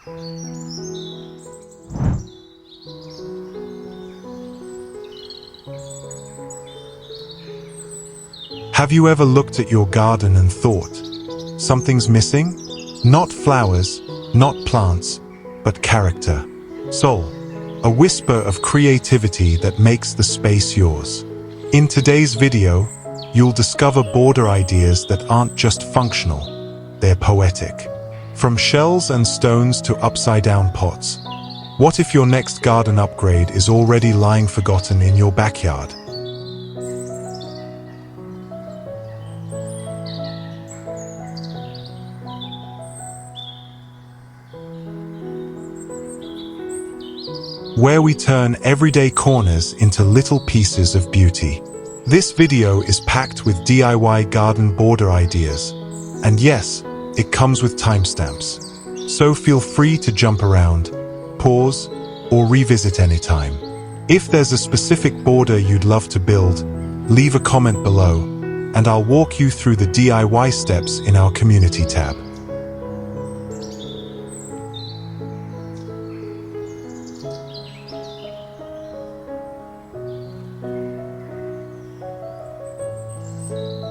Have you ever looked at your garden and thought, something's missing? Not flowers, not plants, but character, soul, a whisper of creativity that makes the space yours. In today's video, you'll discover border ideas that aren't just functional, they're poetic. From shells and stones to upside-down pots. What if your next garden upgrade is already lying forgotten in your backyard? Where we turn everyday corners into little pieces of beauty. This video is packed with DIY garden border ideas. And yes, it comes with timestamps. So feel free to jump around, pause, or revisit anytime. If there's a specific border you'd love to build, leave a comment below, and I'll walk you through the DIY steps in our community tab.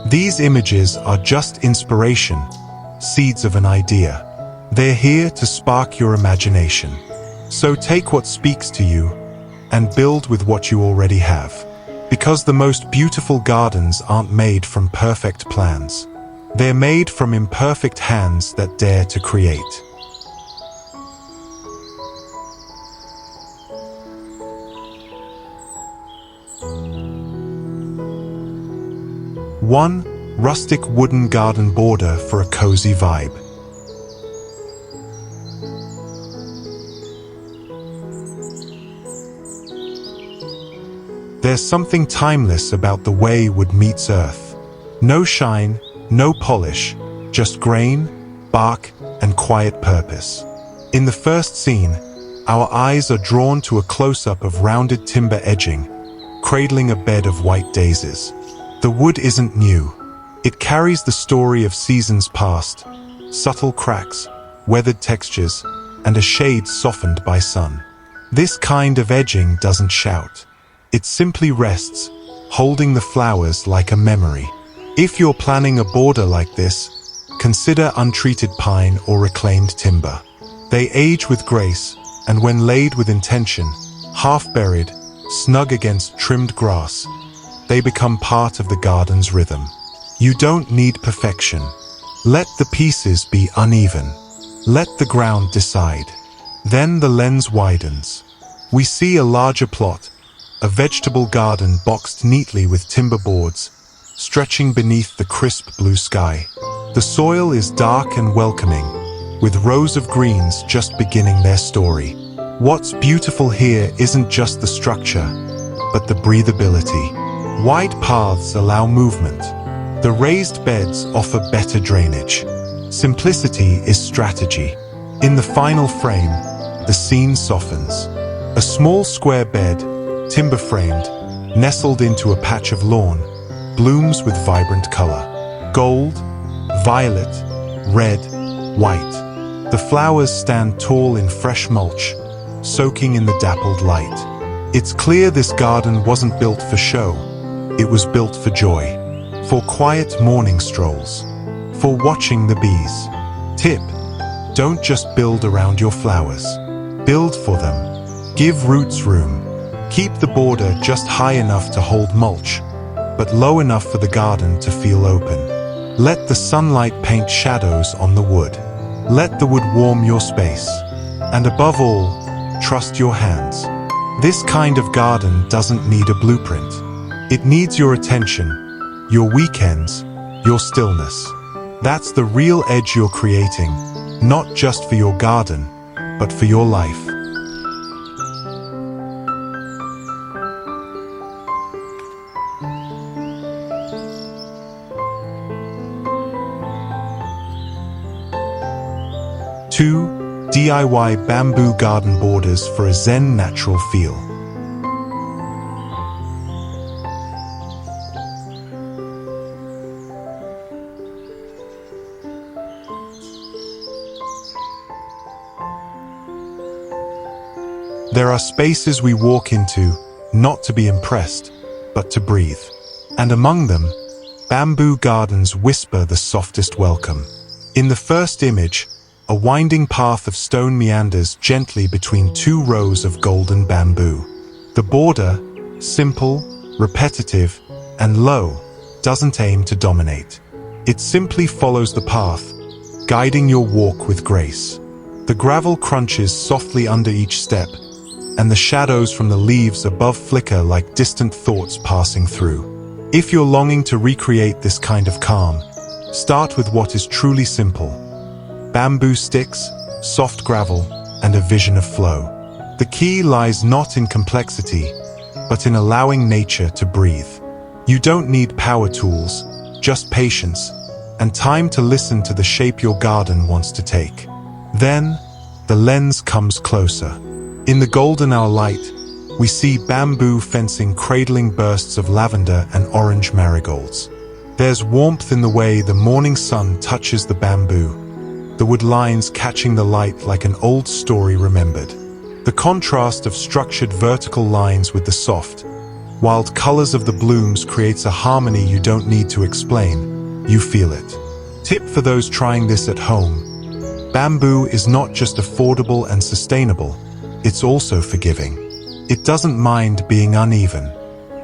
These images are just inspiration, seeds of an idea. They're here to spark your imagination. So take what speaks to you and build with what you already have. Because the most beautiful gardens aren't made from perfect plans. They're made from imperfect hands that dare to create. One rustic wooden garden border for a cozy vibe. There's something timeless about the way wood meets earth. No shine, no polish, just grain, bark, and quiet purpose. In the first scene, our eyes are drawn to a close-up of rounded timber edging, cradling a bed of white daisies. The wood isn't new. It carries the story of seasons past, subtle cracks, weathered textures, and a shade softened by sun. This kind of edging doesn't shout. It simply rests, holding the flowers like a memory. If you're planning a border like this, consider untreated pine or reclaimed timber. They age with grace, and when laid with intention, half-buried, snug against trimmed grass, they become part of the garden's rhythm. You don't need perfection. Let the pieces be uneven. Let the ground decide. Then the lens widens. We see a larger plot, a vegetable garden boxed neatly with timber boards, stretching beneath the crisp blue sky. The soil is dark and welcoming, with rows of greens just beginning their story. What's beautiful here isn't just the structure, but the breathability. Wide paths allow movement. The raised beds offer better drainage. Simplicity is strategy. In the final frame, the scene softens. A small square bed, timber-framed, nestled into a patch of lawn, blooms with vibrant color. Gold, violet, red, white. The flowers stand tall in fresh mulch, soaking in the dappled light. It's clear this garden wasn't built for show. It was built for joy, for quiet morning strolls, for watching the bees. Tip: don't just build around your flowers. Build for them. Give roots room. Keep the border just high enough to hold mulch, but low enough for the garden to feel open. Let the sunlight paint shadows on the wood. Let the wood warm your space. And above all, trust your hands. This kind of garden doesn't need a blueprint. It needs your attention, your weekends, your stillness. That's the real edge you're creating, not just for your garden, but for your life. Two DIY bamboo garden borders for a zen natural feel. There are spaces we walk into, not to be impressed, but to breathe. And among them, bamboo gardens whisper the softest welcome. In the first image, a winding path of stone meanders gently between two rows of golden bamboo. The border, simple, repetitive, and low, doesn't aim to dominate. It simply follows the path, guiding your walk with grace. The gravel crunches softly under each step, and the shadows from the leaves above flicker like distant thoughts passing through. If you're longing to recreate this kind of calm, start with what is truly simple. Bamboo sticks, soft gravel, and a vision of flow. The key lies not in complexity, but in allowing nature to breathe. You don't need power tools, just patience, and time to listen to the shape your garden wants to take. Then, the lens comes closer. In the golden hour light, we see bamboo fencing cradling bursts of lavender and orange marigolds. There's warmth in the way the morning sun touches the bamboo, the wood lines catching the light like an old story remembered. The contrast of structured vertical lines with the soft, wild colors of the blooms creates a harmony you don't need to explain, you feel it. Tip for those trying this at home: bamboo is not just affordable and sustainable, it's also forgiving. It doesn't mind being uneven.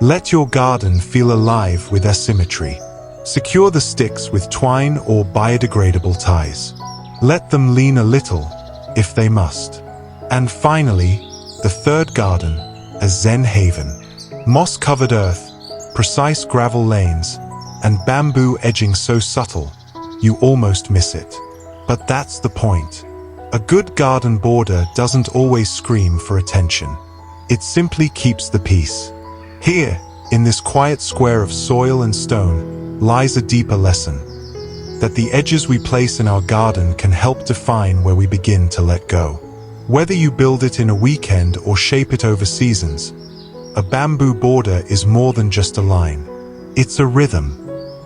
Let your garden feel alive with asymmetry. Secure the sticks with twine or biodegradable ties. Let them lean a little, if they must. And finally, the third garden, a Zen haven. Moss-covered earth, precise gravel lanes, and bamboo edging so subtle, you almost miss it. But that's the point. A good garden border doesn't always scream for attention. It simply keeps the peace. Here, in this quiet square of soil and stone, lies a deeper lesson. That the edges we place in our garden can help define where we begin to let go. Whether you build it in a weekend or shape it over seasons, a bamboo border is more than just a line. It's a rhythm.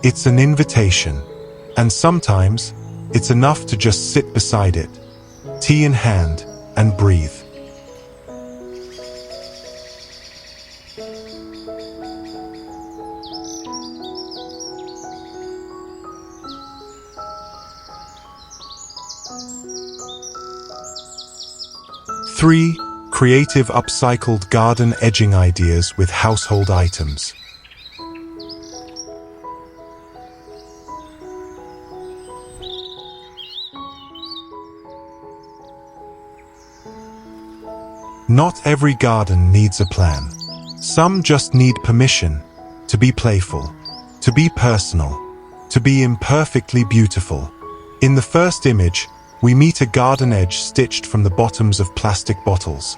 It's an invitation. And sometimes, it's enough to just sit beside it, tea in hand, and breathe. Three creative upcycled garden edging ideas with household items. Not every garden needs a plan. Some just need permission to be playful, to be personal, to be imperfectly beautiful. In the first image, we meet a garden edge stitched from the bottoms of plastic bottles.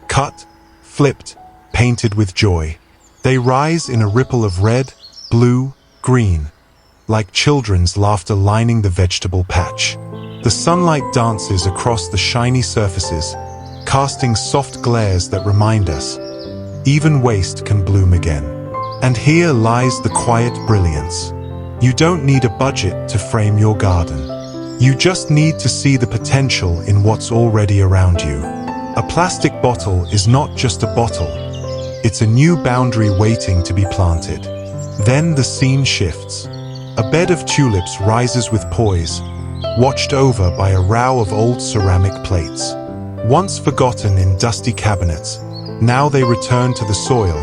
Cut, flipped, painted with joy. They rise in a ripple of red, blue, green, like children's laughter lining the vegetable patch. The sunlight dances across the shiny surfaces, casting soft glares that remind us, even waste can bloom again. And here lies the quiet brilliance. You don't need a budget to frame your garden. You just need to see the potential in what's already around you. A plastic bottle is not just a bottle. It's a new boundary waiting to be planted. Then the scene shifts. A bed of tulips rises with poise, watched over by a row of old ceramic plates. Once forgotten in dusty cabinets, now they return to the soil,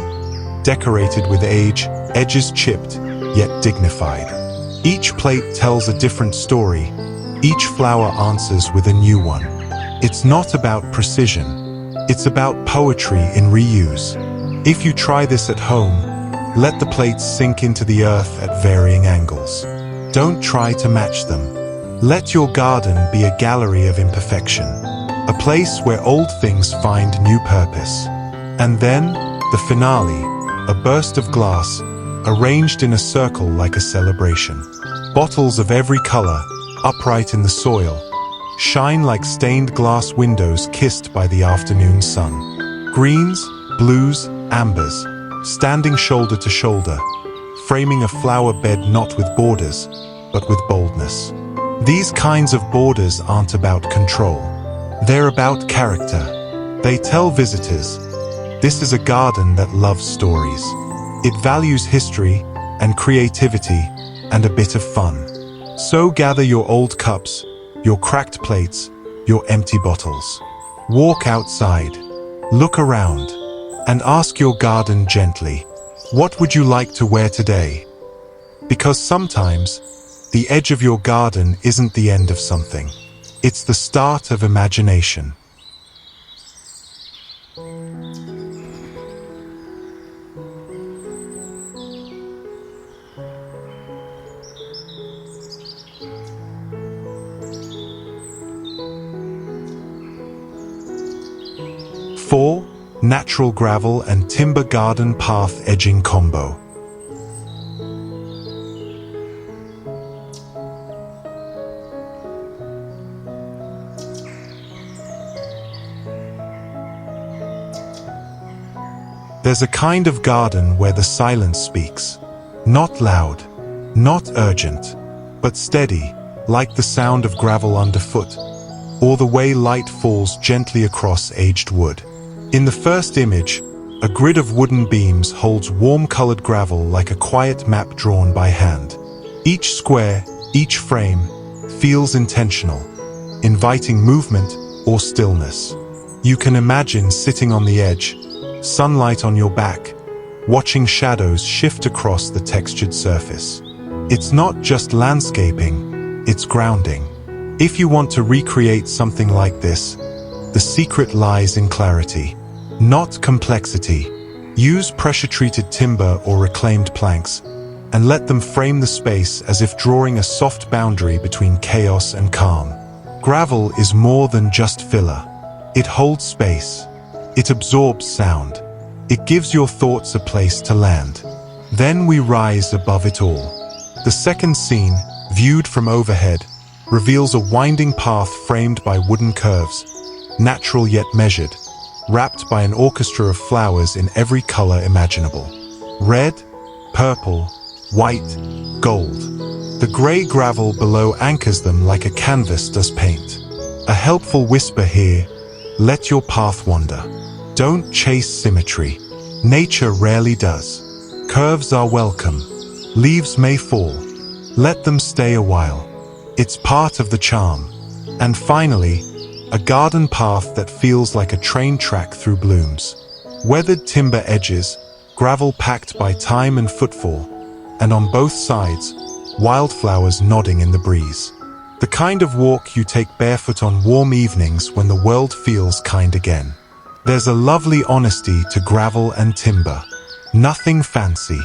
decorated with age, edges chipped, yet dignified. Each plate tells a different story. Each flower answers with a new one. It's not about precision. It's about poetry in reuse. If you try this at home, let the plates sink into the earth at varying angles. Don't try to match them. Let your garden be a gallery of imperfection, a place where old things find new purpose. And then, the finale, a burst of glass, arranged in a circle like a celebration. Bottles of every color, upright in the soil, shine like stained glass windows kissed by the afternoon sun. Greens, blues, ambers, standing shoulder to shoulder, framing a flower bed not with borders, but with boldness. These kinds of borders aren't about control. They're about character. They tell visitors, this is a garden that loves stories. It values history and creativity and a bit of fun. So gather your old cups, your cracked plates, your empty bottles. Walk outside, look around, and ask your garden gently, what would you like to wear today? Because sometimes, the edge of your garden isn't the end of something. It's the start of imagination. Four, natural gravel and timber garden path edging combo. There's a kind of garden where the silence speaks. Not loud, not urgent, but steady, like the sound of gravel underfoot, or the way light falls gently across aged wood. In the first image, a grid of wooden beams holds warm-colored gravel like a quiet map drawn by hand. Each square, each frame, feels intentional, inviting movement or stillness. You can imagine sitting on the edge, sunlight on your back, watching shadows shift across the textured surface. It's not just landscaping, it's grounding. If you want to recreate something like this, the secret lies in clarity, not complexity. Use pressure-treated timber or reclaimed planks, and let them frame the space as if drawing a soft boundary between chaos and calm. Gravel is more than just filler. It holds space. It absorbs sound. It gives your thoughts a place to land. Then we rise above it all. The second scene, viewed from overhead, reveals a winding path framed by wooden curves, natural yet measured, wrapped by an orchestra of flowers in every color imaginable. Red, purple, white, gold. The gray gravel below anchors them like a canvas does paint. A helpful whisper here, let your path wander. Don't chase symmetry. Nature rarely does. Curves are welcome. Leaves may fall. Let them stay a while. It's part of the charm. And finally, a garden path that feels like a train track through blooms. Weathered timber edges, gravel packed by time and footfall, and on both sides, wildflowers nodding in the breeze. The kind of walk you take barefoot on warm evenings when the world feels kind again. There's a lovely honesty to gravel and timber. Nothing fancy,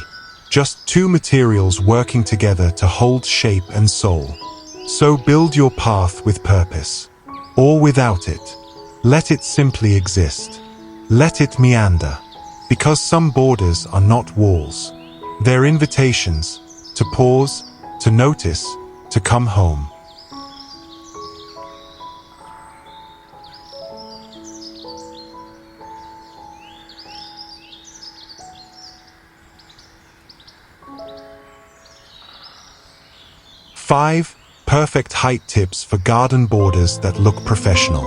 just two materials working together to hold shape and soul. So build your path with purpose. Or without it. Let it simply exist. Let it meander. Because some borders are not walls. They're invitations to pause, to notice, to come home. Five perfect height tips for garden borders that look professional.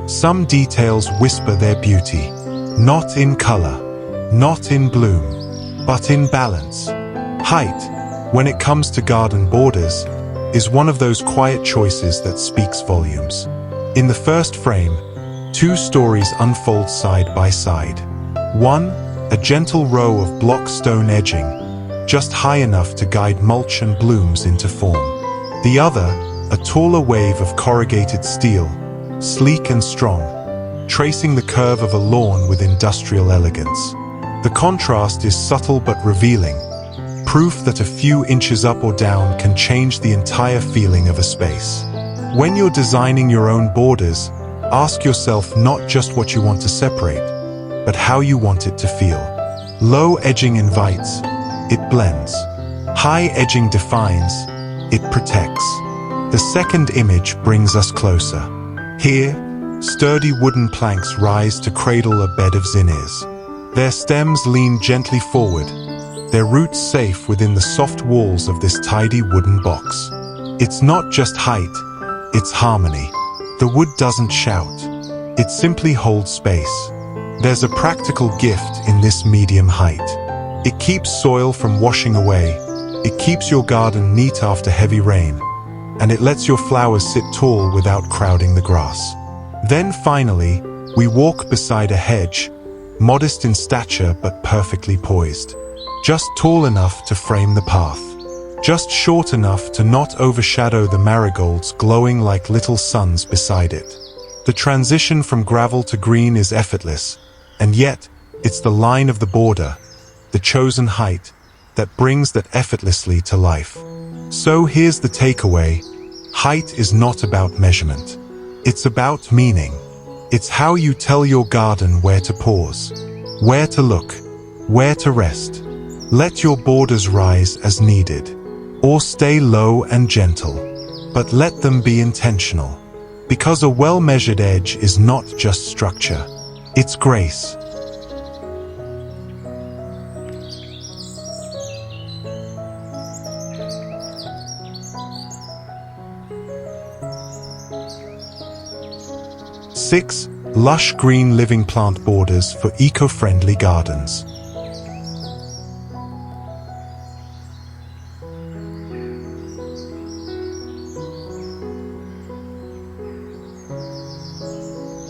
Some details whisper their beauty, not in color, not in bloom, but in balance. Height, when it comes to garden borders, is one of those quiet choices that speaks volumes. In the first frame, two stories unfold side by side. One, a gentle row of block stone edging, just high enough to guide mulch and blooms into form. The other, a taller wave of corrugated steel, sleek and strong, tracing the curve of a lawn with industrial elegance. The contrast is subtle but revealing, proof that a few inches up or down can change the entire feeling of a space. When you're designing your own borders, ask yourself not just what you want to separate, but how you want it to feel. Low edging invites, it blends. High edging defines, it protects. The second image brings us closer. Here, sturdy wooden planks rise to cradle a bed of zinnias. Their stems lean gently forward, their roots safe within the soft walls of this tidy wooden box. It's not just height, it's harmony. The wood doesn't shout, it simply holds space. There's a practical gift in this medium height. It keeps soil from washing away, it keeps your garden neat after heavy rain, and it lets your flowers sit tall without crowding the grass. Then finally, we walk beside a hedge, modest in stature but perfectly poised. Just tall enough to frame the path. Just short enough to not overshadow the marigolds glowing like little suns beside it. The transition from gravel to green is effortless, and yet it's the line of the border, the chosen height, that brings that effortlessly to life. So here's the takeaway. Height is not about measurement. It's about meaning. It's how you tell your garden where to pause, where to look, where to rest. Let your borders rise as needed, or stay low and gentle, but let them be intentional. Because a well-measured edge is not just structure, it's grace. Six, lush green living plant borders for eco-friendly gardens.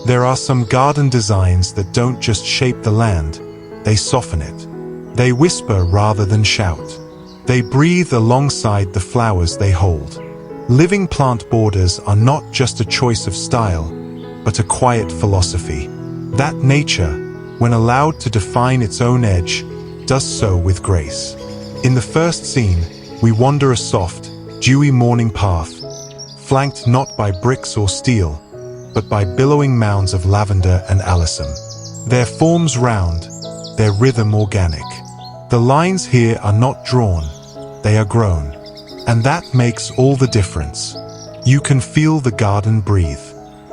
There are some garden designs that don't just shape the land, they soften it. They whisper rather than shout. They breathe alongside the flowers they hold. Living plant borders are not just a choice of style, but a quiet philosophy. That nature, when allowed to define its own edge, does so with grace. In the first scene, we wander a soft, dewy morning path, flanked not by bricks or steel, but by billowing mounds of lavender and alyssum. Their forms round, their rhythm organic. The lines here are not drawn, they are grown. And that makes all the difference. You can feel the garden breathe.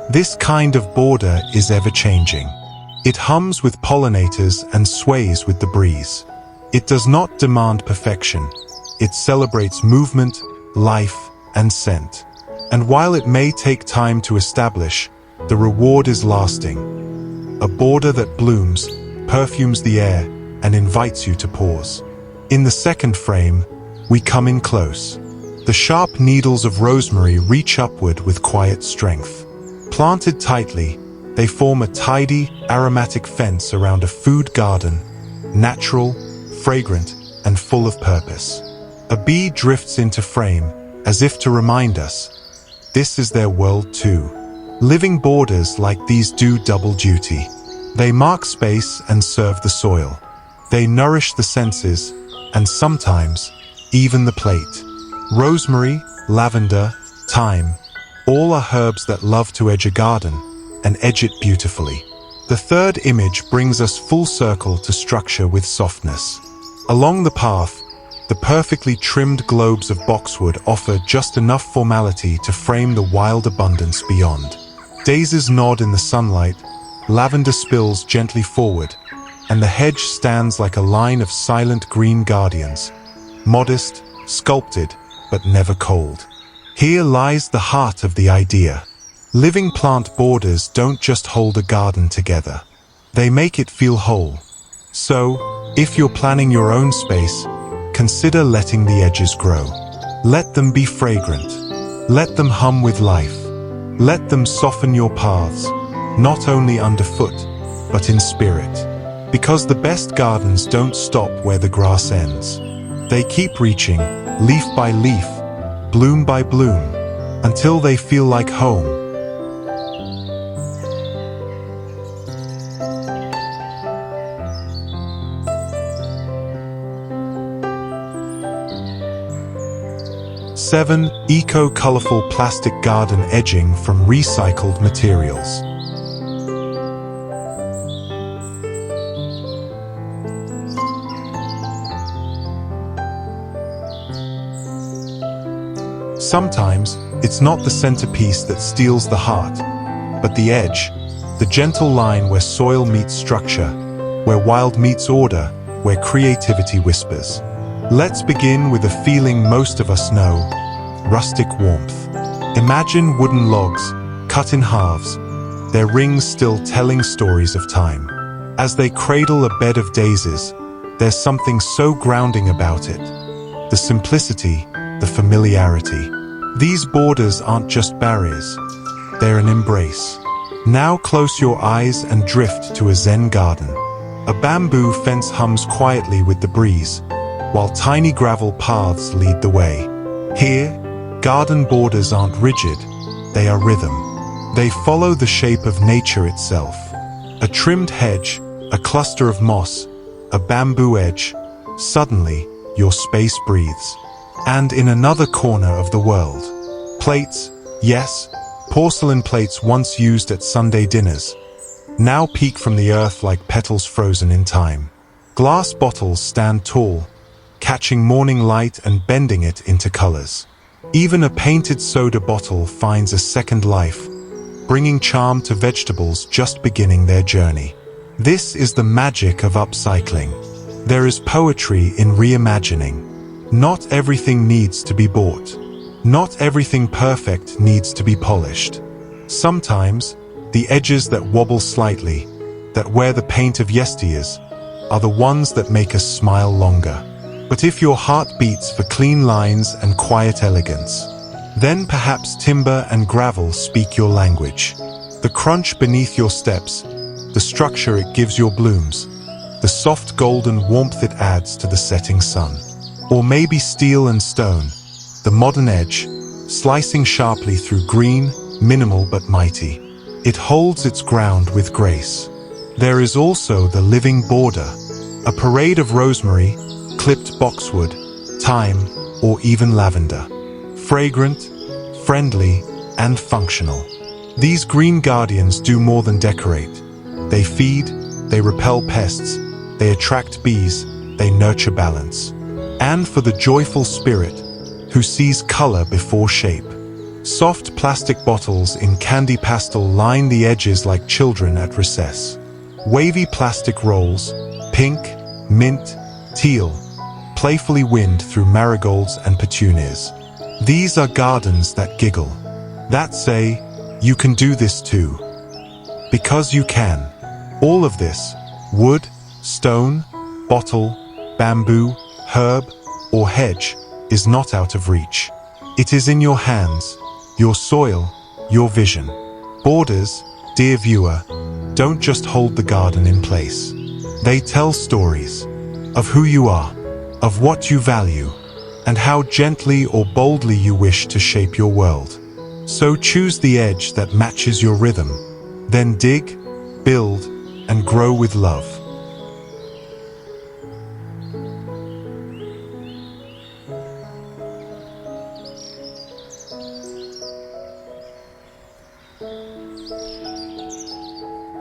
This kind of border is ever-changing. It hums with pollinators and sways with the breeze. It does not demand perfection. It celebrates movement, life, and scent. And while it may take time to establish, the reward is lasting. A border that blooms, perfumes the air, and invites you to pause. In the second frame, we come in close. The sharp needles of rosemary reach upward with quiet strength. Planted tightly, they form a tidy, aromatic fence around a food garden, natural, fragrant, and full of purpose. A bee drifts into frame, as if to remind us, this is their world too. Living borders like these do double duty. They mark space and serve the soil. They nourish the senses, and sometimes, even the plate. Rosemary, lavender, thyme, all are herbs that love to edge a garden, and edge it beautifully. The third image brings us full circle to structure with softness. Along the path, the perfectly trimmed globes of boxwood offer just enough formality to frame the wild abundance beyond. Daisies nod in the sunlight, lavender spills gently forward, and the hedge stands like a line of silent green guardians, modest, sculpted, but never cold. Here lies the heart of the idea. Living plant borders don't just hold a garden together. They make it feel whole. So, if you're planning your own space, consider letting the edges grow. Let them be fragrant. Let them hum with life. Let them soften your paths, not only underfoot, but in spirit. Because the best gardens don't stop where the grass ends. They keep reaching, leaf by leaf, bloom by bloom, until they feel like home. Seven, eco-colorful plastic garden edging from recycled materials. Sometimes, it's not the centerpiece that steals the heart, but the edge, the gentle line where soil meets structure, where wild meets order, where creativity whispers. Let's begin with a feeling most of us know: rustic warmth. Imagine wooden logs, cut in halves, their rings still telling stories of time. As they cradle a bed of daisies, there's something so grounding about it. The simplicity, the familiarity. These borders aren't just barriers, they're an embrace. Now close your eyes and drift to a Zen garden. A bamboo fence hums quietly with the breeze, while tiny gravel paths lead the way. Here, garden borders aren't rigid, they are rhythm. They follow the shape of nature itself. A trimmed hedge, a cluster of moss, a bamboo edge. Suddenly, your space breathes. And in another corner of the world, plates, yes, porcelain plates once used at Sunday dinners, now peek from the earth like petals frozen in time. Glass bottles stand tall, catching morning light and bending it into colors. Even a painted soda bottle finds a second life, bringing charm to vegetables just beginning their journey. This is the magic of upcycling. There is poetry in reimagining. Not everything needs to be bought. Not everything perfect needs to be polished. Sometimes, the edges that wobble slightly, that wear the paint of yesteryears, are the ones that make us smile longer. But if your heart beats for clean lines and quiet elegance, then perhaps timber and gravel speak your language. The crunch beneath your steps, the structure it gives your blooms, the soft golden warmth it adds to the setting sun. Or maybe steel and stone, the modern edge, slicing sharply through green, minimal but mighty. It holds its ground with grace. There is also the living border, a parade of rosemary, clipped boxwood, thyme, or even lavender. Fragrant, friendly, and functional. These green guardians do more than decorate. They feed, they repel pests, they attract bees, they nurture balance. And for the joyful spirit, who sees color before shape. Soft plastic bottles in candy pastel line the edges like children at recess. Wavy plastic rolls, pink, mint, teal, playfully wind through marigolds and petunias. These are gardens that giggle, that say, you can do this too. Because you can. All of this, wood, stone, bottle, bamboo, herb, or hedge, is not out of reach. It is in your hands, your soil, your vision. Borders, dear viewer, don't just hold the garden in place. They tell stories of who you are, of what you value, and how gently or boldly you wish to shape your world. So choose the edge that matches your rhythm, then dig, build, and grow with love.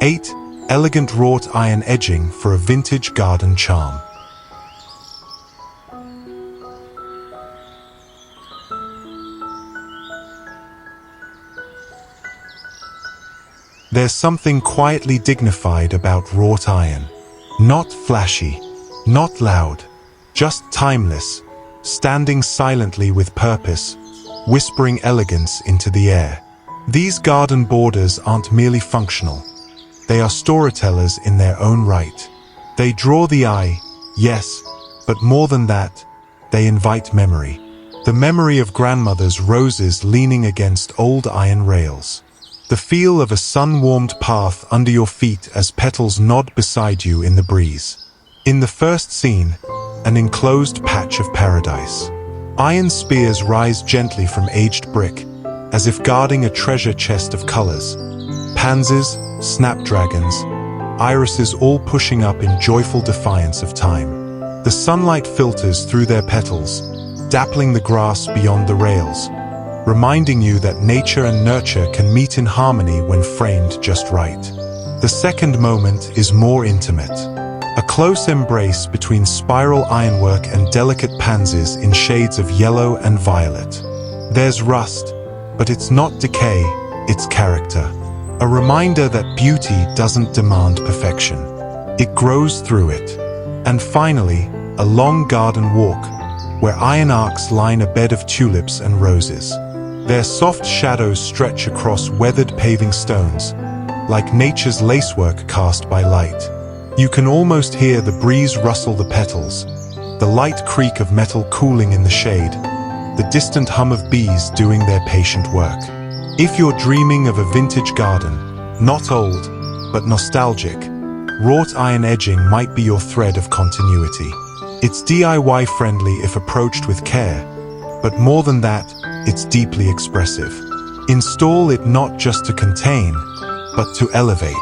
Eight, elegant wrought iron edging for a vintage garden charm. There's something quietly dignified about wrought iron. Not flashy, not loud, just timeless, standing silently with purpose, whispering elegance into the air. These garden borders aren't merely functional. They are storytellers in their own right. They draw the eye, yes, but more than that, they invite memory. The memory of grandmother's roses leaning against old iron rails. The feel of a sun-warmed path under your feet as petals nod beside you in the breeze. In the first scene, an enclosed patch of paradise. Iron spears rise gently from aged brick, as if guarding a treasure chest of colors. Pansies, snapdragons, irises all pushing up in joyful defiance of time. The sunlight filters through their petals, dappling the grass beyond the rails, reminding you that nature and nurture can meet in harmony when framed just right. The second moment is more intimate. A close embrace between spiral ironwork and delicate pansies in shades of yellow and violet. There's rust, but it's not decay, it's character. A reminder that beauty doesn't demand perfection. It grows through it. And finally, a long garden walk, where iron arcs line a bed of tulips and roses. Their soft shadows stretch across weathered paving stones, like nature's lacework cast by light. You can almost hear the breeze rustle the petals, the light creak of metal cooling in the shade, the distant hum of bees doing their patient work. If you're dreaming of a vintage garden, not old, but nostalgic, wrought iron edging might be your thread of continuity. It's DIY friendly if approached with care, but more than that, it's deeply expressive. Install it not just to contain, but to elevate,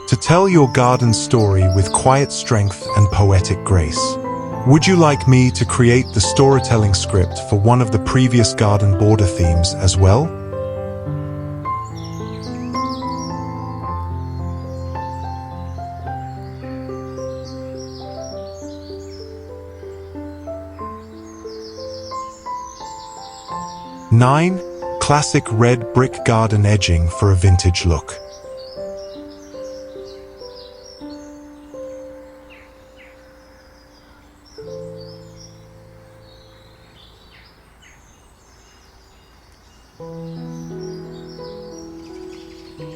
to tell your garden story with quiet strength and poetic grace. Would you like me to create the storytelling script for one of the previous garden border themes as well? Nine, classic red brick garden edging for a vintage look.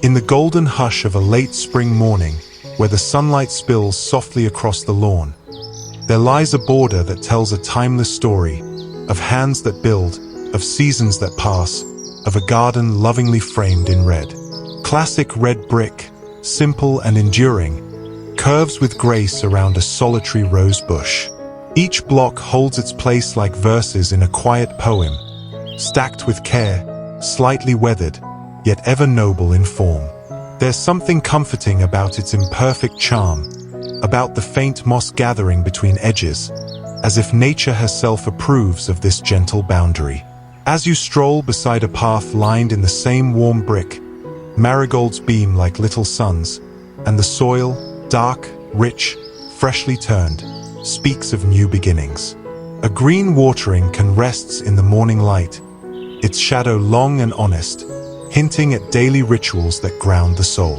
In the golden hush of a late spring morning, where the sunlight spills softly across the lawn, there lies a border that tells a timeless story of hands that build, of seasons that pass, of a garden lovingly framed in red. Classic red brick, simple and enduring, curves with grace around a solitary rose bush. Each block holds its place like verses in a quiet poem, stacked with care, slightly weathered, yet ever noble in form. There's something comforting about its imperfect charm, about the faint moss gathering between edges, as if nature herself approves of this gentle boundary. As you stroll beside a path lined in the same warm brick, marigolds beam like little suns, and the soil, dark, rich, freshly turned, speaks of new beginnings. A green watering can rest in the morning light, its shadow long and honest, hinting at daily rituals that ground the soul.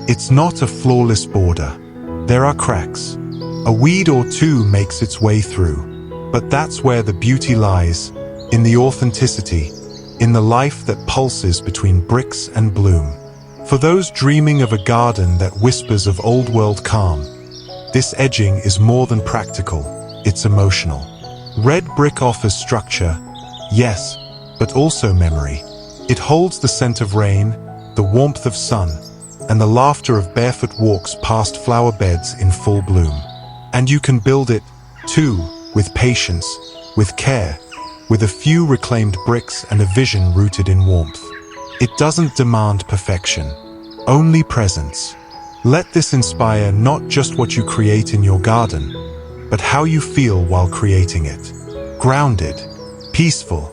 It's not a flawless border. There are cracks. A weed or two makes its way through. But that's where the beauty lies, in the authenticity, in the life that pulses between bricks and bloom. For those dreaming of a garden that whispers of old-world calm, this edging is more than practical, it's emotional. Red brick offers structure, yes, but also memory. It holds the scent of rain, the warmth of sun, and the laughter of barefoot walks past flower beds in full bloom. And you can build it, too, with patience, with care, with a few reclaimed bricks and a vision rooted in warmth. It doesn't demand perfection, only presence. Let this inspire not just what you create in your garden, but how you feel while creating it. Grounded, peaceful,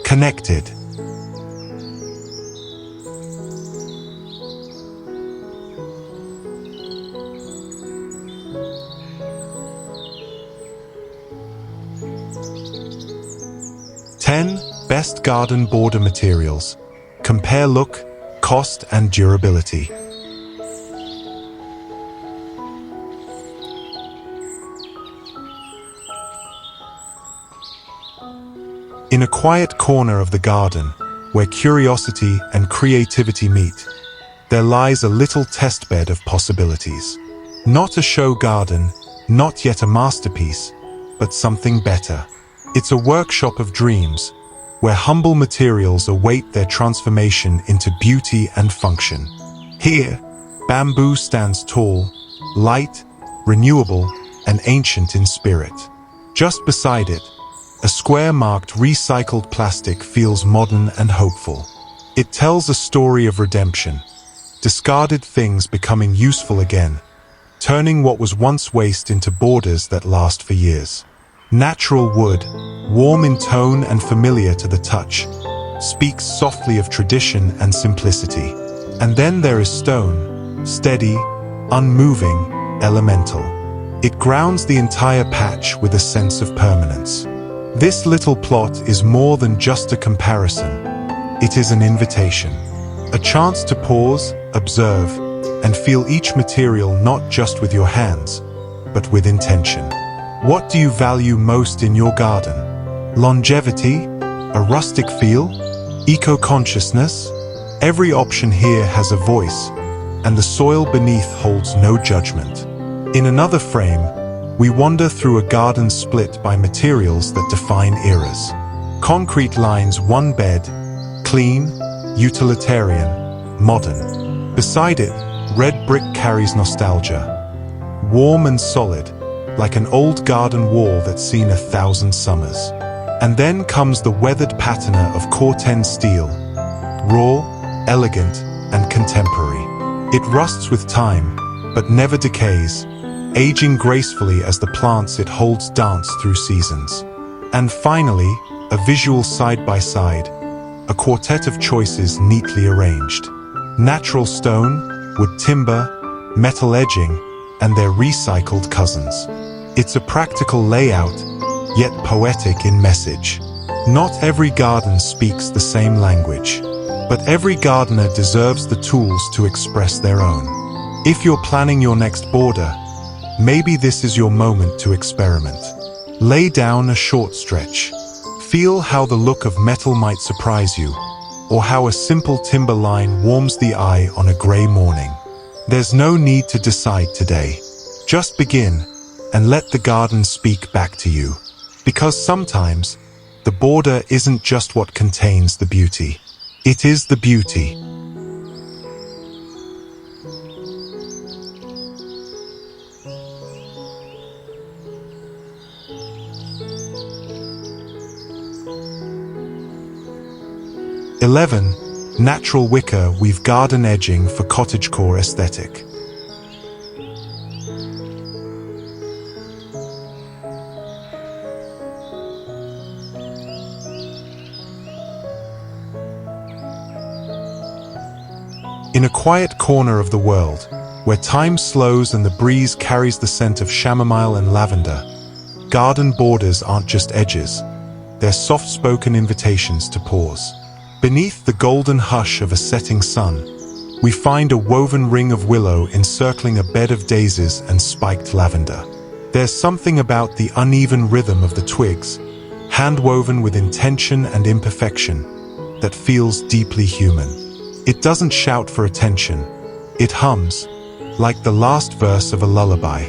connected. Best garden border materials. Compare look, cost, and durability. In a quiet corner of the garden, where curiosity and creativity meet, there lies a little test bed of possibilities. Not a show garden, not yet a masterpiece, but something better. It's a workshop of dreams, where humble materials await their transformation into beauty and function. Here, bamboo stands tall, light, renewable, and ancient in spirit. Just beside it, a square marked recycled plastic feels modern and hopeful. It tells a story of redemption, discarded things becoming useful again, turning what was once waste into borders that last for years. Natural wood, warm in tone and familiar to the touch, speaks softly of tradition and simplicity. And then there is stone, steady, unmoving, elemental. It grounds the entire patch with a sense of permanence. This little plot is more than just a comparison. It is an invitation, a chance to pause, observe, and feel each material not just with your hands, but with intention. What do you value most in your garden? Longevity? A rustic feel? Eco-consciousness? Every option here has a voice, and the soil beneath holds no judgment. In another frame, we wander through a garden split by materials that define eras. Concrete lines one bed, clean, utilitarian, modern. Beside it, red brick carries nostalgia. Warm and solid, like an old garden wall that's seen 1,000 summers. And then comes the weathered patina of Corten steel, raw, elegant, and contemporary. It rusts with time, but never decays, aging gracefully as the plants it holds dance through seasons. And finally, a visual side-by-side, a quartet of choices neatly arranged. Natural stone, wood timber, metal edging, and their recycled cousins. It's a practical layout, yet poetic in message. Not every garden speaks the same language, but every gardener deserves the tools to express their own. If you're planning your next border, maybe this is your moment to experiment. Lay down a short stretch. Feel how the look of metal might surprise you, or how a simple timber line warms the eye on a gray morning. There's no need to decide today. Just begin, and let the garden speak back to you. Because sometimes, the border isn't just what contains the beauty. It is the beauty. Natural wicker weave garden edging for cottagecore aesthetic. In a quiet corner of the world, where time slows and the breeze carries the scent of chamomile and lavender, garden borders aren't just edges, they're soft-spoken invitations to pause. Beneath the golden hush of a setting sun, we find a woven ring of willow encircling a bed of daisies and spiked lavender. There's something about the uneven rhythm of the twigs, hand-woven with intention and imperfection, that feels deeply human. It doesn't shout for attention. It hums, like the last verse of a lullaby.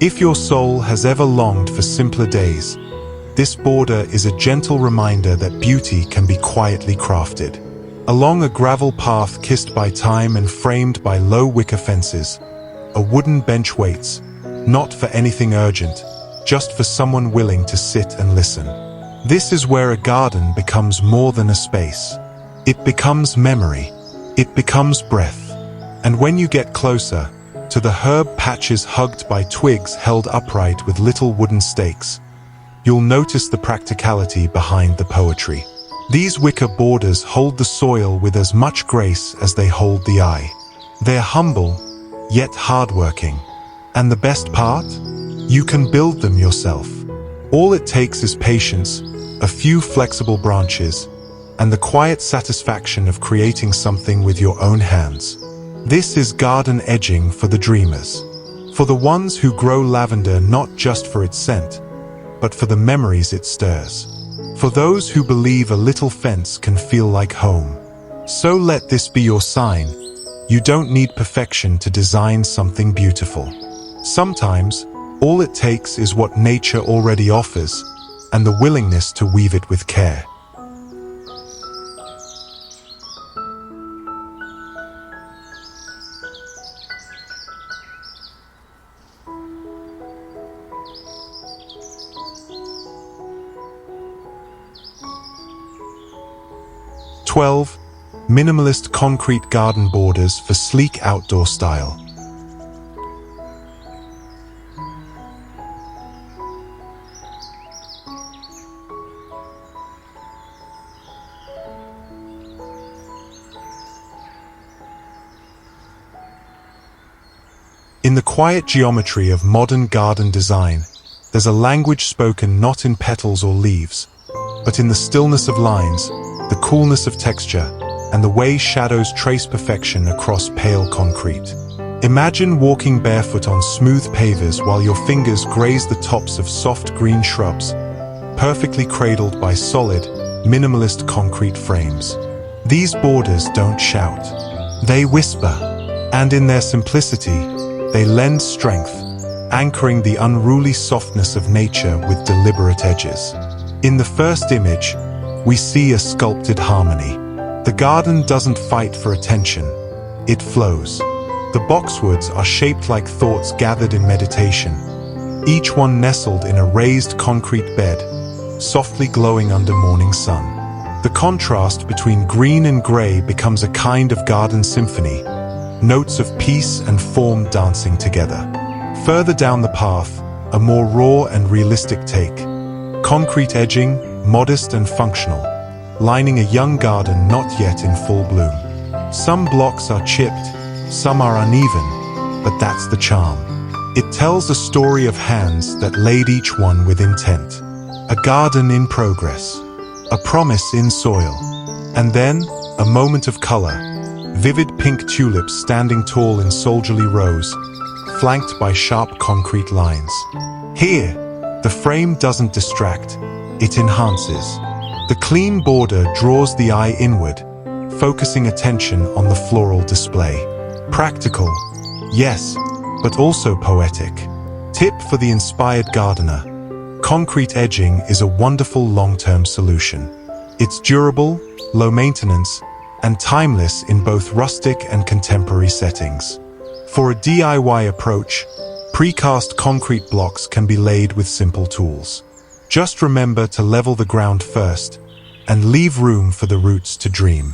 If your soul has ever longed for simpler days, this border is a gentle reminder that beauty can be quietly crafted. Along a gravel path kissed by time and framed by low wicker fences, a wooden bench waits, not for anything urgent, just for someone willing to sit and listen. This is where a garden becomes more than a space. It becomes memory. It becomes breath. And when you get closer, to the herb patches hugged by twigs held upright with little wooden stakes, you'll notice the practicality behind the poetry. These wicker borders hold the soil with as much grace as they hold the eye. They're humble, yet hardworking. And the best part? You can build them yourself. All it takes is patience, a few flexible branches, and the quiet satisfaction of creating something with your own hands. This is garden edging for the dreamers. For the ones who grow lavender not just for its scent, but for the memories it stirs. For those who believe a little fence can feel like home. So let this be your sign. You don't need perfection to design something beautiful. Sometimes, all it takes is what nature already offers, and the willingness to weave it with care. Minimalist concrete garden borders for sleek outdoor style. In the quiet geometry of modern garden design, there's a language spoken not in petals or leaves, but in the stillness of lines, the coolness of texture, and the way shadows trace perfection across pale concrete. Imagine walking barefoot on smooth pavers while your fingers graze the tops of soft green shrubs, perfectly cradled by solid, minimalist concrete frames. These borders don't shout. They whisper, and in their simplicity, they lend strength, anchoring the unruly softness of nature with deliberate edges. In the first image, we see a sculpted harmony. The garden doesn't fight for attention, it flows. The boxwoods are shaped like thoughts gathered in meditation, each one nestled in a raised concrete bed, softly glowing under morning sun. The contrast between green and gray becomes a kind of garden symphony, notes of peace and form dancing together. Further down the path, a more raw and realistic take. Concrete edging, modest and functional, lining a young garden not yet in full bloom. Some blocks are chipped, some are uneven, but that's the charm. It tells a story of hands that laid each one with intent. A garden in progress, a promise in soil, and then a moment of color. Vivid pink tulips standing tall in soldierly rows, flanked by sharp concrete lines. Here, the frame doesn't distract, it enhances. The clean border draws the eye inward, focusing attention on the floral display. Practical, yes, but also poetic. Tip for the inspired gardener: concrete edging is a wonderful long-term solution. It's durable, low maintenance, and timeless in both rustic and contemporary settings. For a DIY approach, precast concrete blocks can be laid with simple tools. Just remember to level the ground first and leave room for the roots to dream.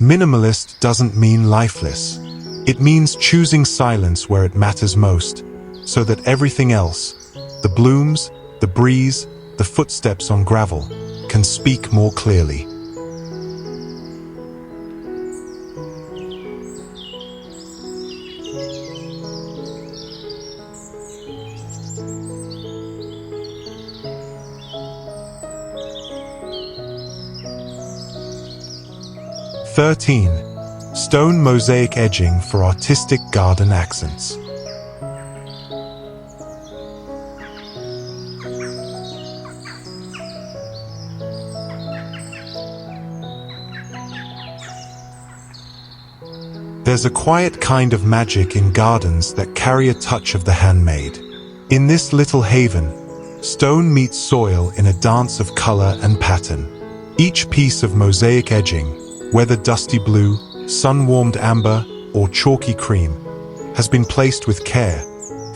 Minimalist doesn't mean lifeless. It means choosing silence where it matters most, so that everything else, the blooms, the breeze, the footsteps on gravel, can speak more clearly. Stone mosaic edging for artistic garden accents. There's a quiet kind of magic in gardens that carry a touch of the handmade. In this little haven, stone meets soil in a dance of color and pattern. Each piece of mosaic edging, whether dusty blue, sun-warmed amber, or chalky cream, has been placed with care,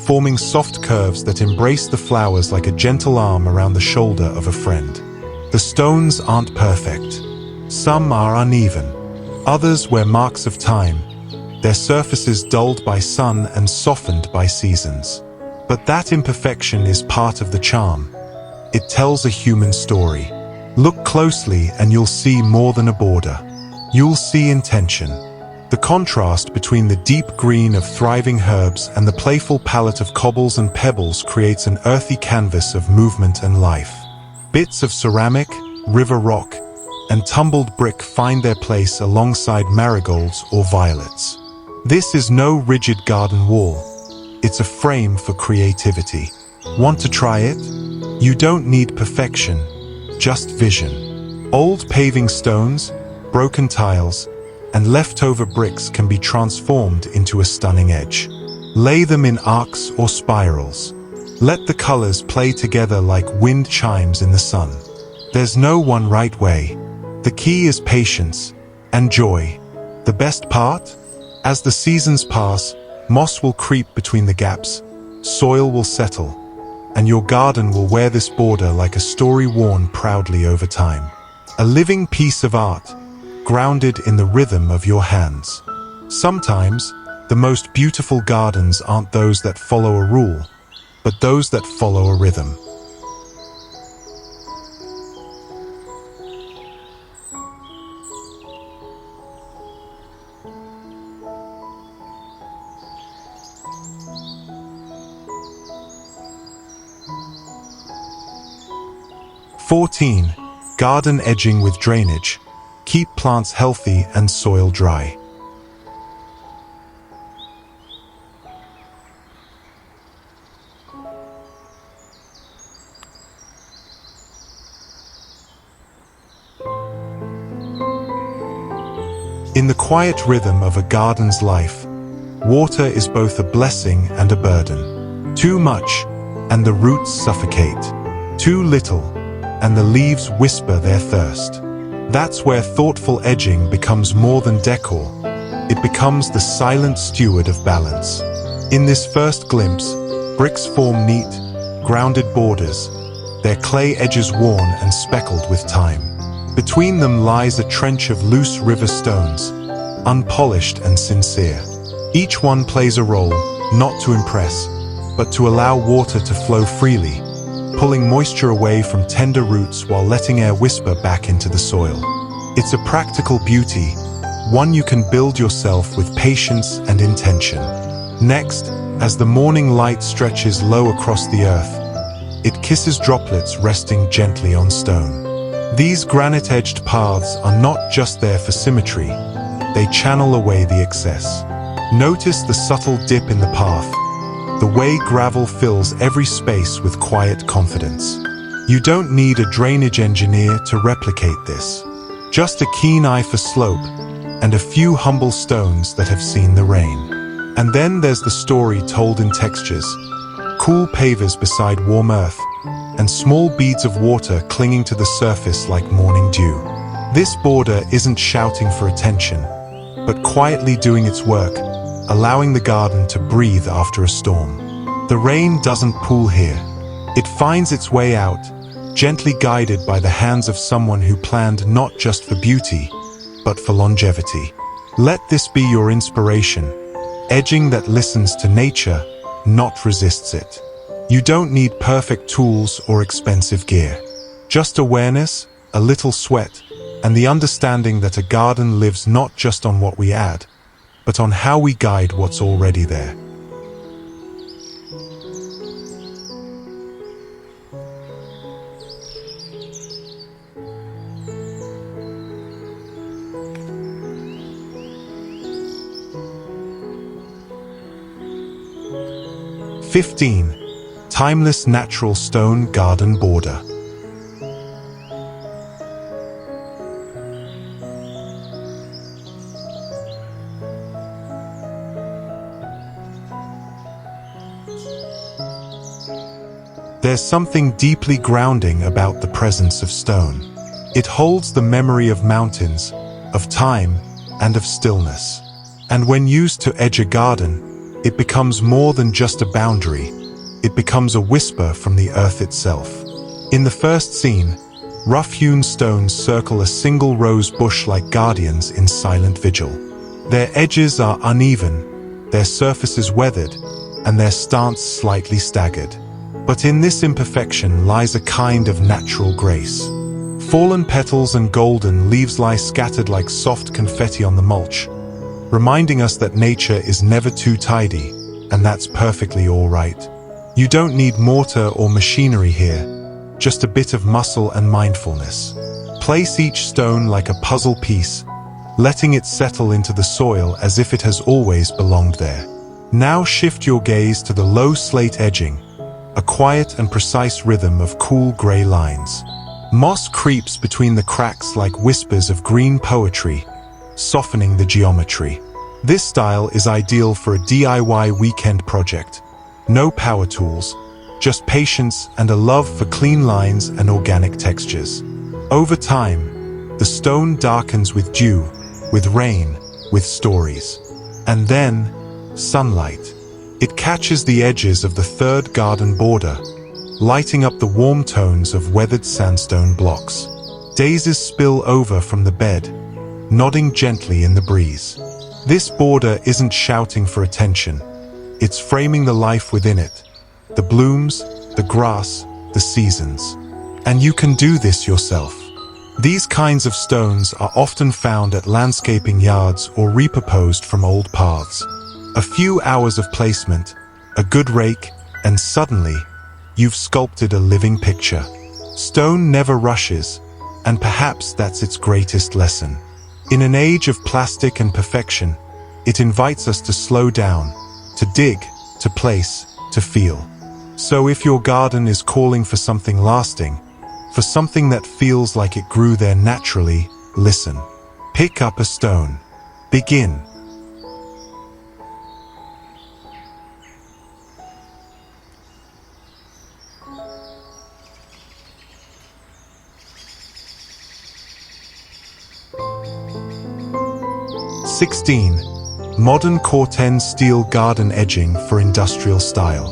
forming soft curves that embrace the flowers like a gentle arm around the shoulder of a friend. The stones aren't perfect. Some are uneven. Others wear marks of time, their surfaces dulled by sun and softened by seasons. But that imperfection is part of the charm. It tells a human story. Look closely and you'll see more than a border. You'll see intention. The contrast between the deep green of thriving herbs and the playful palette of cobbles and pebbles creates an earthy canvas of movement and life. Bits of ceramic, river rock, and tumbled brick find their place alongside marigolds or violets. This is no rigid garden wall. It's a frame for creativity. Want to try it? You don't need perfection, just vision. Old paving stones, broken tiles, and leftover bricks can be transformed into a stunning edge. Lay them in arcs or spirals. Let the colors play together like wind chimes in the sun. There's no one right way. The key is patience and joy. The best part? As the seasons pass, moss will creep between the gaps, soil will settle, and your garden will wear this border like a story worn proudly over time. A living piece of art, grounded in the rhythm of your hands. Sometimes, the most beautiful gardens aren't those that follow a rule, but those that follow a rhythm. Garden edging with drainage. Keep plants healthy and soil dry. In the quiet rhythm of a garden's life, water is both a blessing and a burden. Too much, and the roots suffocate. Too little, and the leaves whisper their thirst. That's where thoughtful edging becomes more than decor. It becomes the silent steward of balance. In this first glimpse, bricks form neat, grounded borders, their clay edges worn and speckled with time. Between them lies a trench of loose river stones, unpolished and sincere. Each one plays a role, not to impress, but to allow water to flow freely, pulling moisture away from tender roots while letting air whisper back into the soil. It's a practical beauty, one you can build yourself with patience and intention. Next, as the morning light stretches low across the earth, it kisses droplets resting gently on stone. These granite-edged paths are not just there for symmetry, they channel away the excess. Notice the subtle dip in the path, the way gravel fills every space with quiet confidence. You don't need a drainage engineer to replicate this. Just a keen eye for slope, and a few humble stones that have seen the rain. And then there's the story told in textures, cool pavers beside warm earth, and small beads of water clinging to the surface like morning dew. This border isn't shouting for attention, but quietly doing its work, allowing the garden to breathe after a storm. The rain doesn't pool here. It finds its way out, gently guided by the hands of someone who planned not just for beauty, but for longevity. Let this be your inspiration, edging that listens to nature, not resists it. You don't need perfect tools or expensive gear. Just awareness, a little sweat, and the understanding that a garden lives not just on what we add, but on how we guide what's already there. (15) Timeless natural stone garden border. There's something deeply grounding about the presence of stone. It holds the memory of mountains, of time, and of stillness. And when used to edge a garden, it becomes more than just a boundary. It becomes a whisper from the earth itself. In the first scene, rough-hewn stones circle a single rose bush like guardians in silent vigil. Their edges are uneven, their surfaces weathered, and their stance slightly staggered. But in this imperfection lies a kind of natural grace. Fallen petals and golden leaves lie scattered like soft confetti on the mulch, reminding us that nature is never too tidy, and that's perfectly all right. You don't need mortar or machinery here, just a bit of muscle and mindfulness. Place each stone like a puzzle piece, letting it settle into the soil as if it has always belonged there. Now shift your gaze to the low slate edging, a quiet and precise rhythm of cool gray lines. Moss creeps between the cracks like whispers of green poetry, softening the geometry. This style is ideal for a DIY weekend project. No power tools, just patience and a love for clean lines and organic textures. Over time, the stone darkens with dew, with rain, with stories. And then, sunlight. It catches the edges of the third garden border, lighting up the warm tones of weathered sandstone blocks. Daisies spill over from the bed, nodding gently in the breeze. This border isn't shouting for attention. It's framing the life within it, the blooms, the grass, the seasons. And you can do this yourself. These kinds of stones are often found at landscaping yards or repurposed from old paths. A few hours of placement, a good rake, and suddenly, you've sculpted a living picture. Stone never rushes, and perhaps that's its greatest lesson. In an age of plastic and perfection, it invites us to slow down, to dig, to place, to feel. So if your garden is calling for something lasting, for something that feels like it grew there naturally, listen. Pick up a stone. Begin. Modern Corten steel garden edging for industrial style.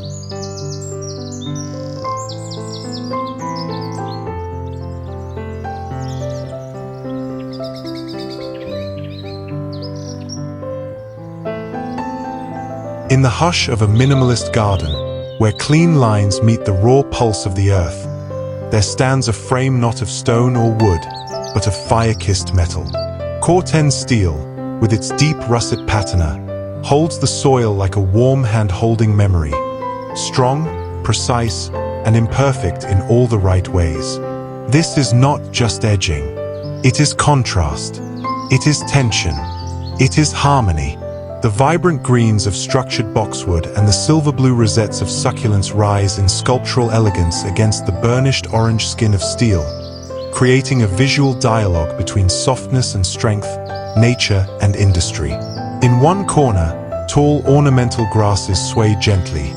In the hush of a minimalist garden, where clean lines meet the raw pulse of the earth, there stands a frame not of stone or wood, but of fire-kissed metal. Corten steel, with its deep russet patina, holds the soil like a warm hand-holding memory, strong, precise, and imperfect in all the right ways. This is not just edging. It is contrast. It is tension. It is harmony. The vibrant greens of structured boxwood and the silver-blue rosettes of succulents rise in sculptural elegance against the burnished orange skin of steel, creating a visual dialogue between softness and strength, nature and industry. In one corner, tall ornamental grasses sway gently,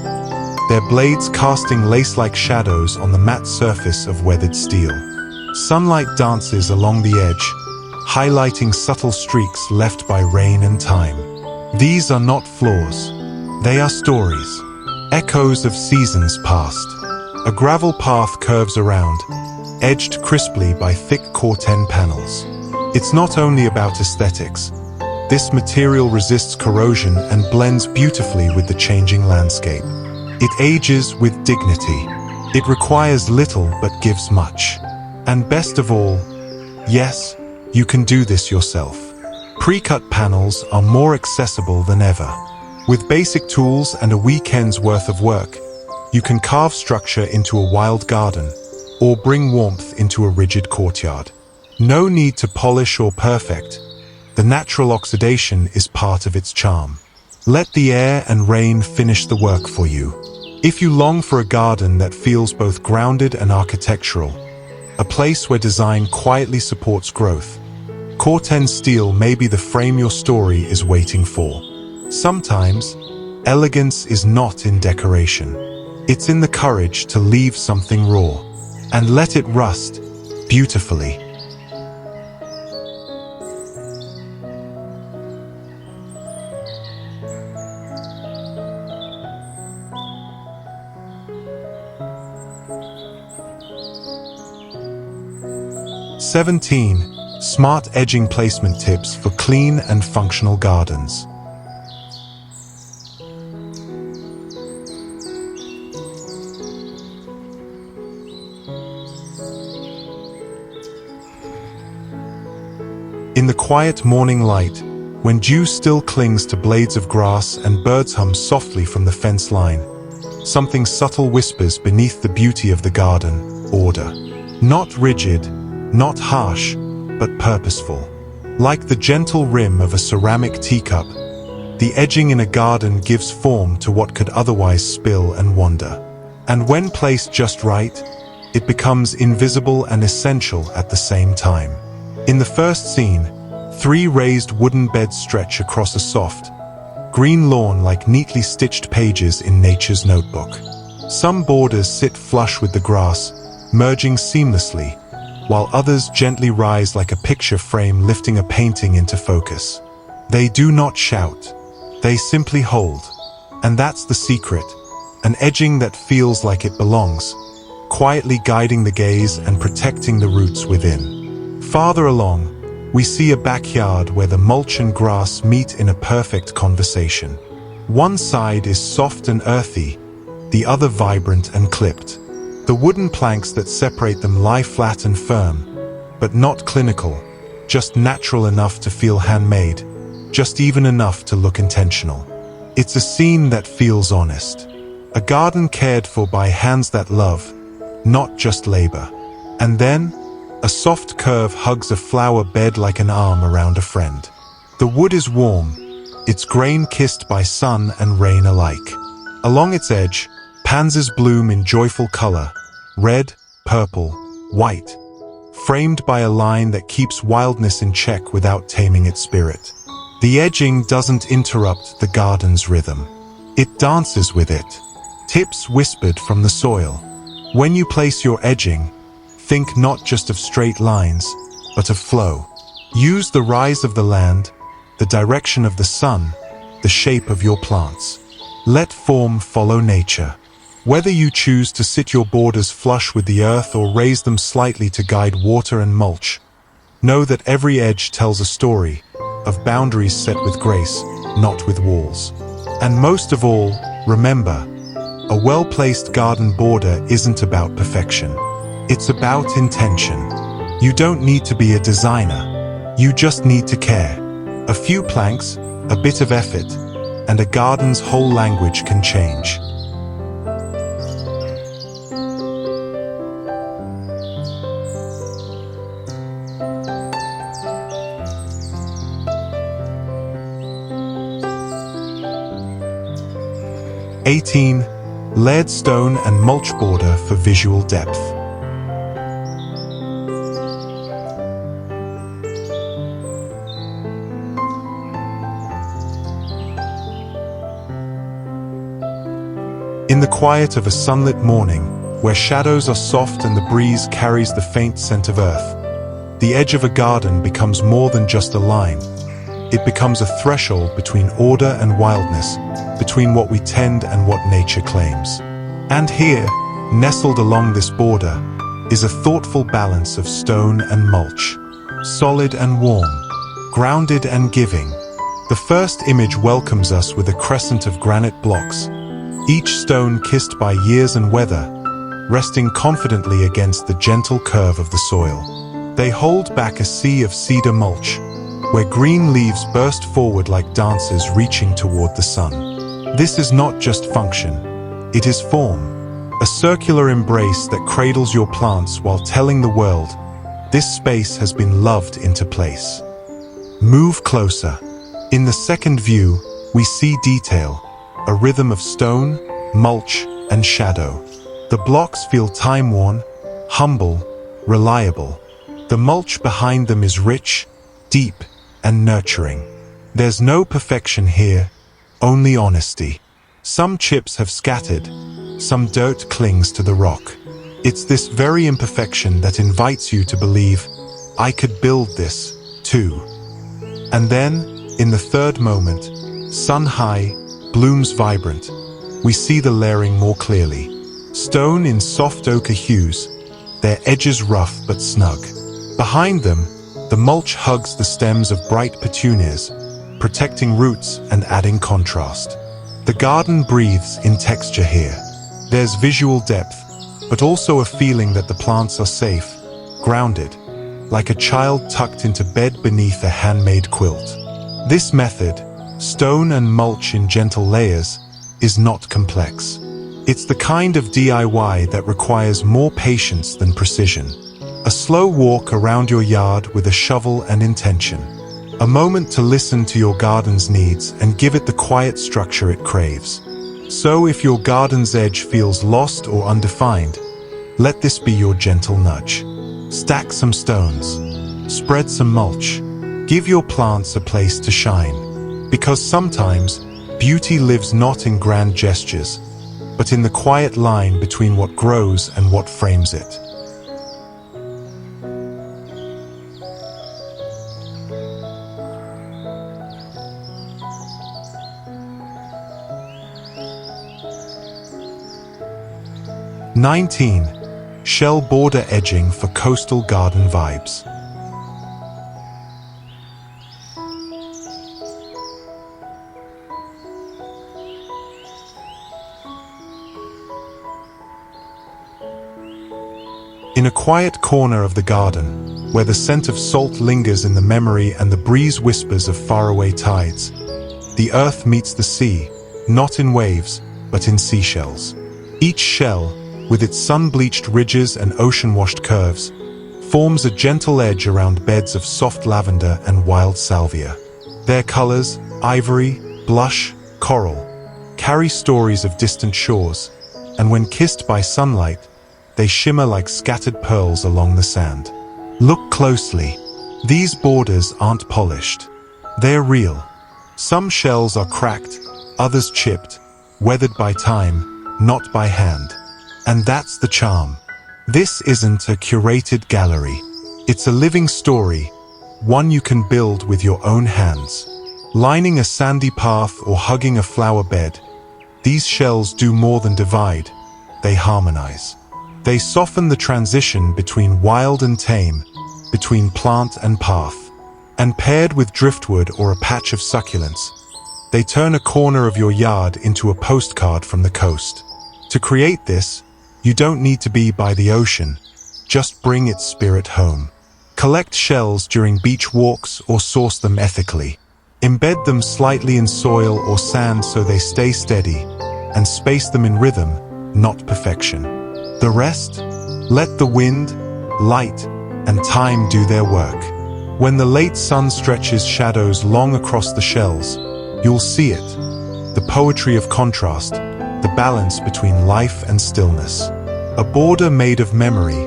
their blades casting lace-like shadows on the matte surface of weathered steel. Sunlight dances along the edge, highlighting subtle streaks left by rain and time. These are not flaws. They are stories, echoes of seasons past. A gravel path curves around, edged crisply by thick Corten panels. It's not only about aesthetics. This material resists corrosion and blends beautifully with the changing landscape. It ages with dignity. It requires little but gives much. And best of all, yes, you can do this yourself. Pre-cut panels are more accessible than ever. With basic tools and a weekend's worth of work, you can carve structure into a wild garden or bring warmth into a rigid courtyard. No need to polish or perfect. The natural oxidation is part of its charm. Let the air and rain finish the work for you. If you long for a garden that feels both grounded and architectural, a place where design quietly supports growth, Corten steel may be the frame your story is waiting for. Sometimes, elegance is not in decoration. It's in the courage to leave something raw and let it rust beautifully. Smart edging placement tips for clean and functional gardens. In the quiet morning light, when dew still clings to blades of grass and birds hum softly from the fence line, something subtle whispers beneath the beauty of the garden: order. Not rigid, not harsh, but purposeful. Like the gentle rim of a ceramic teacup, the edging in a garden gives form to what could otherwise spill and wander. And when placed just right, it becomes invisible and essential at the same time. In the first scene, 3 raised wooden beds stretch across a soft, green lawn like neatly stitched pages in nature's notebook. Some borders sit flush with the grass, merging seamlessly, while others gently rise like a picture frame lifting a painting into focus. They do not shout. They simply hold. And that's the secret. An edging that feels like it belongs, quietly guiding the gaze and protecting the roots within. Farther along, we see a backyard where the mulch and grass meet in a perfect conversation. One side is soft and earthy, the other vibrant and clipped. The wooden planks that separate them lie flat and firm, but not clinical, just natural enough to feel handmade, just even enough to look intentional. It's a scene that feels honest. A garden cared for by hands that love, not just labor. And then, a soft curve hugs a flower bed like an arm around a friend. The wood is warm, its grain kissed by sun and rain alike. Along its edge, pansies bloom in joyful color, red, purple, white, framed by a line that keeps wildness in check without taming its spirit. The edging doesn't interrupt the garden's rhythm. It dances with it. Tips whispered from the soil. When you place your edging, think not just of straight lines, but of flow. Use the rise of the land, the direction of the sun, the shape of your plants. Let form follow nature. Whether you choose to sit your borders flush with the earth or raise them slightly to guide water and mulch, know that every edge tells a story of boundaries set with grace, not with walls. And most of all, remember, a well-placed garden border isn't about perfection. It's about intention. You don't need to be a designer. You just need to care. A few planks, a bit of effort, and a garden's whole language can change. Layered stone and mulch border for visual depth. In the quiet of a sunlit morning, where shadows are soft and the breeze carries the faint scent of earth, the edge of a garden becomes more than just a line. It becomes a threshold between order and wildness, between what we tend and what nature claims. And here, nestled along this border, is a thoughtful balance of stone and mulch, solid and warm, grounded and giving. The first image welcomes us with a crescent of granite blocks, each stone kissed by years and weather, resting confidently against the gentle curve of the soil. They hold back a sea of cedar mulch, where green leaves burst forward like dancers reaching toward the sun. This is not just function, it is form, a circular embrace that cradles your plants while telling the world, this space has been loved into place. Move closer. In the second view, we see detail, a rhythm of stone, mulch, and shadow. The blocks feel time-worn, humble, reliable. The mulch behind them is rich, deep, and nurturing. There's no perfection here, only honesty. Some chips have scattered, some dirt clings to the rock. It's this very imperfection that invites you to believe, I could build this, too. And then, in the third moment, sun high, blooms vibrant, we see the layering more clearly. Stone in soft ochre hues, their edges rough but snug. Behind them, the mulch hugs the stems of bright petunias, protecting roots and adding contrast. The garden breathes in texture here. There's visual depth, but also a feeling that the plants are safe, grounded, like a child tucked into bed beneath a handmade quilt. This method, stone and mulch in gentle layers, is not complex. It's the kind of DIY that requires more patience than precision. A slow walk around your yard with a shovel and intention. A moment to listen to your garden's needs and give it the quiet structure it craves. So if your garden's edge feels lost or undefined, let this be your gentle nudge. Stack some stones. Spread some mulch. Give your plants a place to shine. Because sometimes, beauty lives not in grand gestures, but in the quiet line between what grows and what frames it. Shell border edging for coastal garden vibes. In a quiet corner of the garden, where the scent of salt lingers in the memory and the breeze whispers of faraway tides, the earth meets the sea, not in waves, but in seashells. Each shell, with its sun-bleached ridges and ocean-washed curves, forms a gentle edge around beds of soft lavender and wild salvia. Their colors, ivory, blush, coral, carry stories of distant shores, and when kissed by sunlight, they shimmer like scattered pearls along the sand. Look closely. These borders aren't polished. They're real. Some shells are cracked, others chipped, weathered by time, not by hand. And that's the charm. This isn't a curated gallery. It's a living story, one you can build with your own hands. Lining a sandy path or hugging a flower bed, these shells do more than divide, they harmonize. They soften the transition between wild and tame, between plant and path. And paired with driftwood or a patch of succulents, they turn a corner of your yard into a postcard from the coast. To create this, you don't need to be by the ocean, just bring its spirit home. Collect shells during beach walks or source them ethically. Embed them slightly in soil or sand so they stay steady, and space them in rhythm, not perfection. The rest? Let the wind, light, and time do their work. When the late sun stretches shadows long across the shells, you'll see it. The poetry of contrast, the balance between life and stillness. A border made of memory,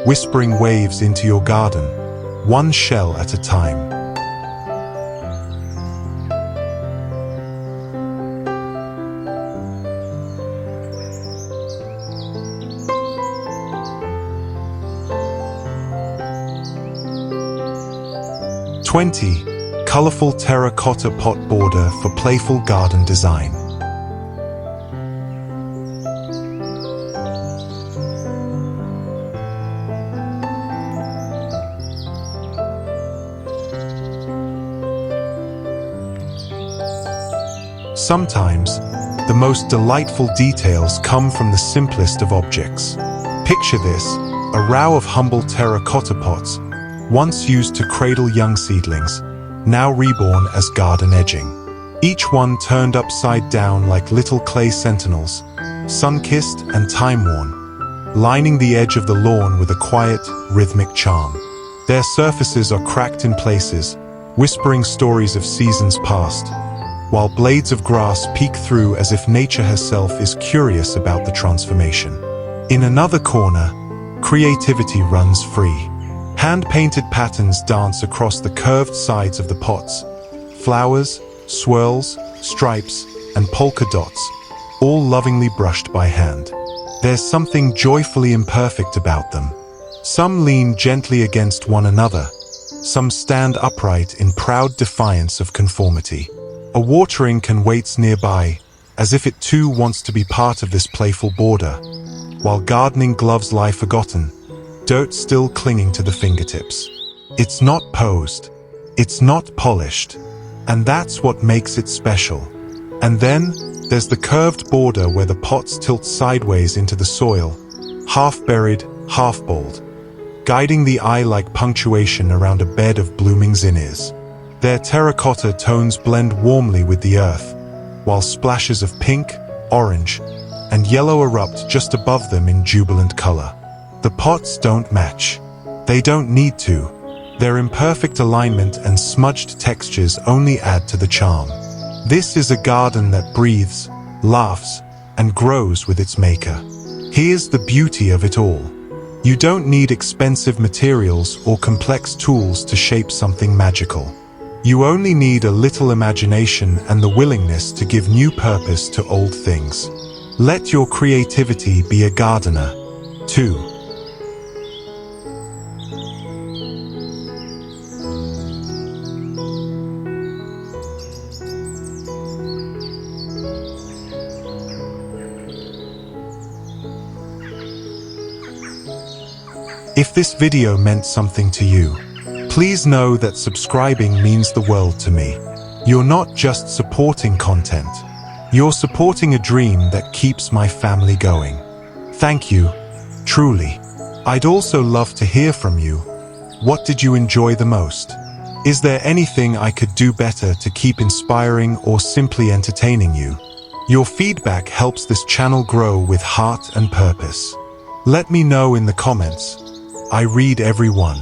whispering waves into your garden, one shell at a time. Colorful terracotta pot border for playful garden design. Sometimes, the most delightful details come from the simplest of objects. Picture this, a row of humble terracotta pots, once used to cradle young seedlings, now reborn as garden edging. Each one turned upside down like little clay sentinels, sun-kissed and time-worn, lining the edge of the lawn with a quiet, rhythmic charm. Their surfaces are cracked in places, whispering stories of seasons past, while blades of grass peek through as if nature herself is curious about the transformation. In another corner, creativity runs free. Hand-painted patterns dance across the curved sides of the pots. Flowers, swirls, stripes, and polka dots, all lovingly brushed by hand. There's something joyfully imperfect about them. Some lean gently against one another. Some stand upright in proud defiance of conformity. A watering can waits nearby, as if it too wants to be part of this playful border, while gardening gloves lie forgotten, dirt still clinging to the fingertips. It's not posed, it's not polished, and that's what makes it special. And then, there's the curved border where the pots tilt sideways into the soil, half buried, half bold, guiding the eye like punctuation around a bed of blooming zinnias. Their terracotta tones blend warmly with the earth, while splashes of pink, orange, and yellow erupt just above them in jubilant color. The pots don't match. They don't need to. Their imperfect alignment and smudged textures only add to the charm. This is a garden that breathes, laughs, and grows with its maker. Here's the beauty of it all. You don't need expensive materials or complex tools to shape something magical. You only need a little imagination and the willingness to give new purpose to old things. Let your creativity be a gardener, too. If this video meant something to you, please know that subscribing means the world to me. You're not just supporting content, you're supporting a dream that keeps my family going. Thank you, truly. I'd also love to hear from you. What did you enjoy the most? Is there anything I could do better to keep inspiring or simply entertaining you? Your feedback helps this channel grow with heart and purpose. Let me know in the comments. I read every one.